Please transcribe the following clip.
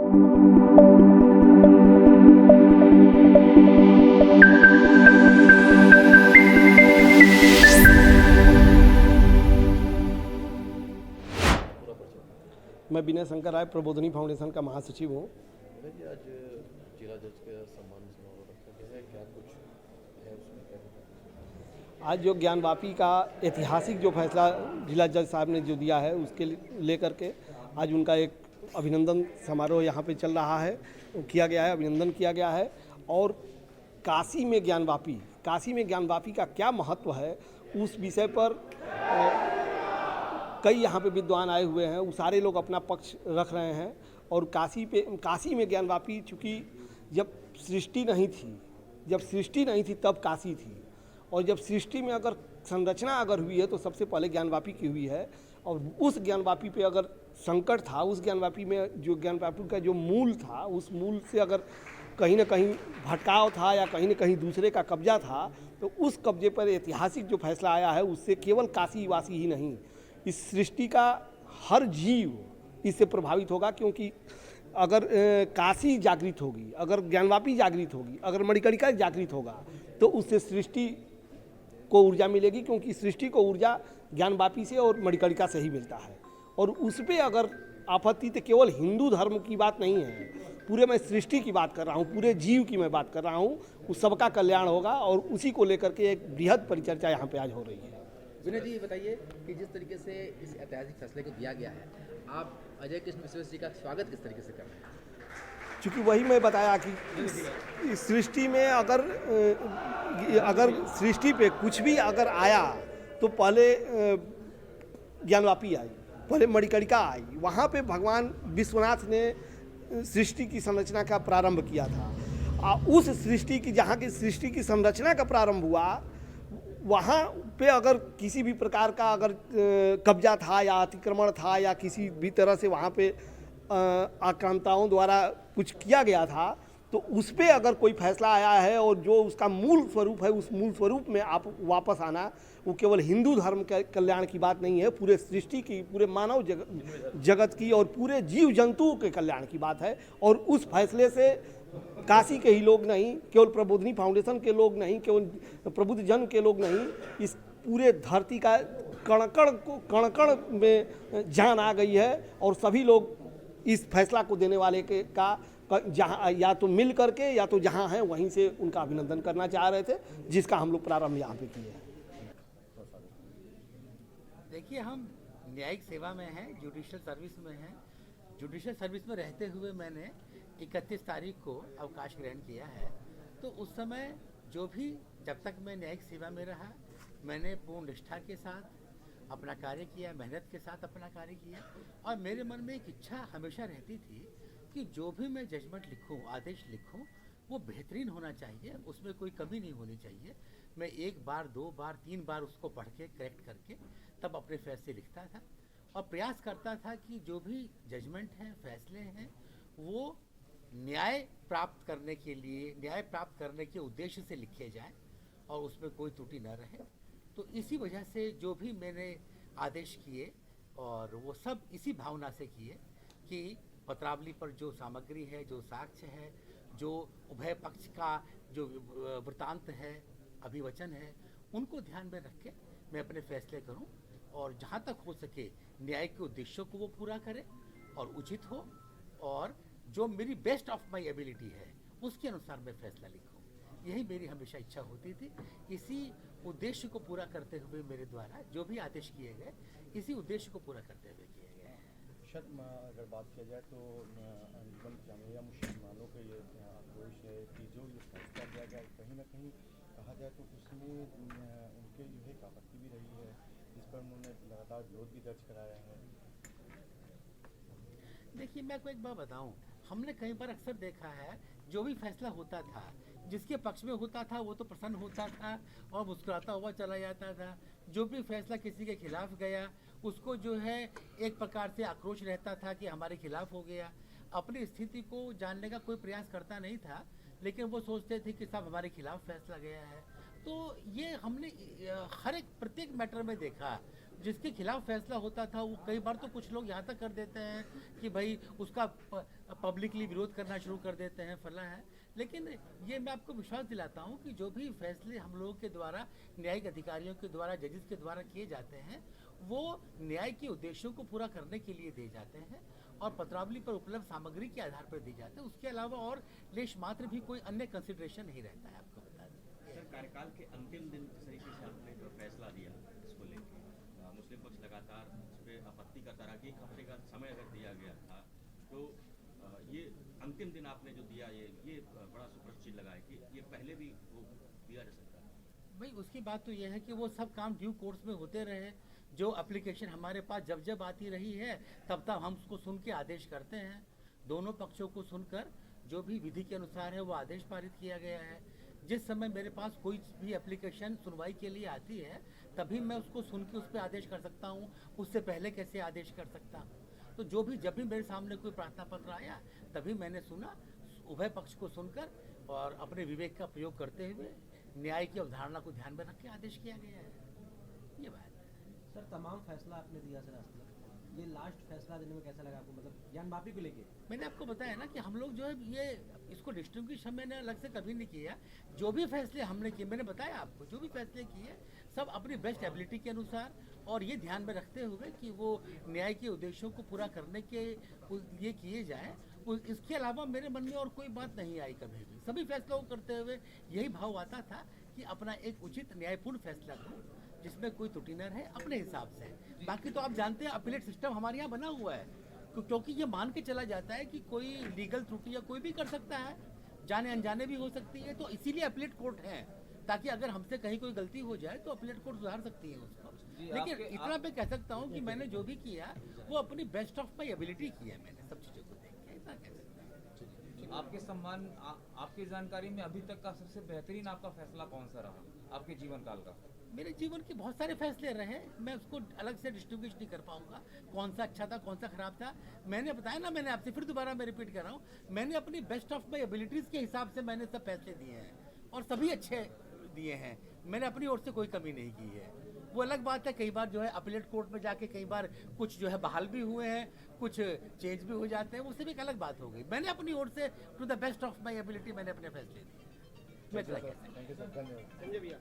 मैं विनय शंकर राय प्रबोधनी फाउंडेशन का महासचिव हूँ। आज जिला जज के सम्मान समारोह रखा गया है, क्या कुछ है उसमें, क्या बताएं? आज जो ज्ञानवापी का ऐतिहासिक जो फैसला जिला जज साहब ने जो दिया है उसके लेकर के आज उनका एक अभिनंदन समारोह यहाँ पे चल रहा है, किया गया है, अभिनंदन किया गया है। और काशी में ज्ञानवापी का क्या महत्व है उस विषय पर कई यहाँ पे विद्वान आए हुए हैं, वो सारे लोग अपना पक्ष रख रहे हैं। और काशी में ज्ञानवापी, चूँकि जब सृष्टि नहीं थी तब काशी थी, और जब सृष्टि में अगर संरचना अगर हुई है तो सबसे पहले ज्ञानवापी की हुई है। और उस ज्ञानवापी पे अगर संकट था, उस ज्ञानवापी में जो ज्ञानवापी का जो मूल था, उस मूल से अगर कहीं ना कहीं भटकाव था या कहीं ना कहीं दूसरे का कब्जा था, तो उस कब्जे पर ऐतिहासिक जो फैसला आया है उससे केवल काशी वासी ही नहीं, इस सृष्टि का हर जीव इससे प्रभावित होगा। क्योंकि अगर काशी जागृत होगी, अगर ज्ञानवापी जागृत होगी, अगर मणिकर्णिका जागृत होगा, तो उससे सृष्टि को ऊर्जा मिलेगी। क्योंकि सृष्टि को ऊर्जा ज्ञानवापी से और मणिकर्णिका से ही मिलता है। और उस पर अगर आपत्ति, तो केवल हिंदू धर्म की बात नहीं है, पूरे मैं सृष्टि की बात कर रहा हूँ, पूरे जीव की मैं बात कर रहा हूँ, उस सबका कल्याण होगा। और उसी को लेकर के एक बृहद परिचर्चा यहाँ पे आज हो रही है। विनय जी, बताइए कि जिस तरीके से इस ऐतिहासिक फैसले को दिया गया है, आप अजय कृष्ण विश्वेश्वर जी का स्वागत किस तरीके से कर रहे हैं? चूँकि वही मैं बताया कि इस सृष्टि में अगर सृष्टि पे कुछ भी अगर आया तो पहले ज्ञानवापी आई, पहले मणिकर्णिका आई। वहाँ पे भगवान विश्वनाथ ने सृष्टि की संरचना का प्रारंभ किया था। उस सृष्टि की, जहाँ की सृष्टि की संरचना का प्रारंभ हुआ, वहाँ पे अगर किसी भी प्रकार का अगर कब्जा था या अतिक्रमण था या किसी भी तरह से वहाँ पे आक्रांताओं द्वारा कुछ किया गया था, तो उस पे अगर कोई फैसला आया है और जो उसका मूल स्वरूप है, उस मूल स्वरूप में आप वापस आना, वो केवल हिंदू धर्म के कल्याण की बात नहीं है, पूरे सृष्टि की, पूरे मानव जगत की और पूरे जीव जंतुओं के कल्याण की बात है। और उस फैसले से काशी के ही लोग नहीं, केवल प्रबोधनी फाउंडेशन के लोग नहीं, केवल प्रबुद्ध जन के लोग नहीं, इस पूरे धरती का कण में जान आ गई है। और सभी लोग इस फैसला को देने वाले का जहाँ या तो मिल करके या तो जहाँ हैं वहीं से उनका अभिनंदन करना चाह रहे थे, जिसका हम लोग प्रारंभ यहाँ पे किए हैं। देखिए, हम न्यायिक सेवा में हैं, जुडिशियल सर्विस में हैं। जुडिशियल सर्विस में रहते हुए मैंने 31 तारीख को अवकाश ग्रहण किया है। तो उस समय जो भी, जब तक मैं न्यायिक सेवा में रहा, मैंने पूर्ण निष्ठा के साथ अपना कार्य किया, मेहनत के साथ अपना कार्य किया। और मेरे मन में एक इच्छा हमेशा रहती थी कि जो भी मैं जजमेंट लिखूं, आदेश लिखूं, वो बेहतरीन होना चाहिए, उसमें कोई कमी नहीं होनी चाहिए। मैं 1 बार, 2 बार, 3 बार उसको पढ़ के करेक्ट करके तब अपने फैसले लिखता था। और प्रयास करता था कि जो भी जजमेंट हैं, फैसले हैं, वो न्याय प्राप्त करने के लिए, न्याय प्राप्त करने के उद्देश्य से लिखे जाएं और उसमें कोई त्रुटि न रहे। तो इसी वजह से जो भी मैंने आदेश किए, और वो सब इसी भावना से किए कि पत्रावली पर जो सामग्री है, जो साक्ष्य है, जो उभय पक्ष का जो वृत्तांत है, अभिवचन है, उनको ध्यान में रख के मैं अपने फैसले करूं और जहां तक हो सके न्याय के उद्देश्यों को वो पूरा करे और उचित हो, और जो मेरी बेस्ट ऑफ माय एबिलिटी है उसके अनुसार मैं फैसला लिखूं। यही मेरी हमेशा इच्छा होती थी। इसी उद्देश्य को पूरा करते हुए मेरे द्वारा जो भी आदेश किए गए, इसी उद्देश्य को पूरा करते हुए किए गए हैं। अगर बात किया जाए तो अंजुमन जामिया मुसलमानों का ये आक्रोश है कि जो ये फैसला किया गया, कहीं ना कहीं कहा जाए तो उसमें उनके जो है आपत्ति भी रही है, जिस पर उन्होंने लगातार विरोध भी दर्ज कराया है। देखिए, मैं आपको एक बात बताऊं, हमने कई बार अक्सर देखा है, जो भी फैसला होता था, जिसके पक्ष में होता था वो तो प्रसन्न होता था और मुस्कुराता हुआ चला जाता था। जो भी फैसला किसी के खिलाफ गया, उसको जो है एक प्रकार से आक्रोश रहता था कि हमारे खिलाफ हो गया। अपनी स्थिति को जानने का कोई प्रयास करता नहीं था, लेकिन वो सोचते थे कि साहब हमारे खिलाफ फैसला गया है। तो ये हमने हर एक प्रत्येक मैटर में देखा। जिसके खिलाफ फैसला होता था वो कई बार तो कुछ लोग यहाँ तक कर देते हैं कि भाई उसका पब्लिकली विरोध करना शुरू कर देते हैं, फला है। लेकिन ये मैं आपको विश्वास दिलाता हूँ कि जो भी फैसले हम लोगों के द्वारा, न्यायिक अधिकारियों के द्वारा, जजेस के द्वारा किए जाते हैं, वो न्याय के उद्देश्यों को पूरा करने के लिए दिए जाते हैं और पत्रावली पर उपलब्ध सामग्री के आधार पर दिए जाते हैं। उसके अलावा और लेश मात्र भी कोई अन्य कंसिडरेशन नहीं रहता है, आपको बता दें। सर, कार्यकाल के अंतिम दिन जिस तरीके से आपने जो फैसला दिया इसको लेकर, मुस्लिम पक्ष लगातार इस पर आपत्ति करता रहा कि 1 हफ्ते का समय अगर दिया गया था तो ये अंतिम दिन आपने जो दिया ये बड़ा सुप्रश्चित लगा है कि ये पहले भी वो दिया जा सकता है। भाई उसकी बात तो ये है कि वो सब काम ड्यू कोर्स में होते रहे। जो एप्लीकेशन हमारे पास जब जब आती रही है तब तब हम उसको सुन के आदेश करते हैं। दोनों पक्षों को सुनकर जो भी विधि के अनुसार है वो आदेश पारित किया गया है। जिस समय मेरे पास कोई भी एप्लीकेशन सुनवाई के लिए आती है तभी मैं उसको सुन के उस पर आदेश कर सकता हूँ, उससे पहले कैसे आदेश कर सकता हूँ। तो जब भी मेरे सामने कोई प्रार्थना पत्र आया तभी मैंने सुना, उभय पक्ष को सुनकर और अपने विवेक का प्रयोग करते हुए न्याय की अवधारणा को ध्यान में रख के आदेश किया गया है। ये बात है। सर, तमाम फैसला आपने दिया सर आज तक, ये लास्ट फैसला देने में कैसा लगा आपको, मतलब ज्ञान माफी को लेके? मैंने आपको बताया ना कि हम लोग जो है ये इसको डिस्ट्रिब्यूशन मैंने अलग से कभी नहीं किया। जो भी फैसले हमने किए, मैंने बताया आपको, जो भी फैसले किए सब अपनी बेस्ट एबिलिटी के अनुसार और ये ध्यान में रखते हुए कि वो न्याय के उद्देश्यों को पूरा करने के लिए किए जाए। इसके अलावा मेरे मन में और कोई बात नहीं आई कभी भी। सभी फैसलों को करते हुए यही भाव आता था कि अपना एक उचित न्यायपूर्ण फैसला करूं जिसमें कोई त्रुटि न रहे अपने हिसाब से। बाकी तो आप जानते हैं अपीलेट सिस्टम हमारे यहाँ बना हुआ है, क्योंकि ये मान के चला जाता है कि कोई लीगल त्रुटि या कोई भी कर सकता है, जाने अनजाने भी हो सकती है। तो इसीलिए अपीलेट कोर्ट है, ताकि अगर हमसे कहीं कोई गलती हो जाए तो अपीलेट कोर्ट सुधार सकती है उसको। लेकिन इतना मैं कह सकता हूँ कि मैंने जो भी किया वो अपनी बेस्ट ऑफ माई एबिलिटी किया है। मैंने सब चीज़ों को देख के इतना कह सकता हूँ। आपके सम्मान आपकी जानकारी में अभी तक का सबसे बेहतरीन आपका फैसला कौन सा रहा आपके जीवन काल का? मेरे जीवन के बहुत सारे फैसले रहे, मैं उसको अलग से डिस्ट्रीब्यूट नहीं कर पाऊंगा कौन सा अच्छा था कौन सा खराब था। मैंने बताया ना, मैंने आपसे फिर दोबारा मैं रिपीट कर रहा हूँ, मैंने अपनी बेस्ट ऑफ माई एबिलिटीज़ के हिसाब से मैंने सब फैसले दिए हैं और सभी अच्छे दिए हैं। मैंने अपनी ओर से कोई कमी नहीं की है। वो अलग बात है, कई बार जो है अपीलेट कोर्ट में जाके कई बार कुछ जो है बहाल भी हुए हैं, कुछ चेंज भी हो जाते हैं, वो सिर्फ एक अलग बात हो गई। मैंने अपनी ओर से to the best of my ability मैंने अपने फैसले दिए। थैंक यू सर, धन्यवाद। संजय भैया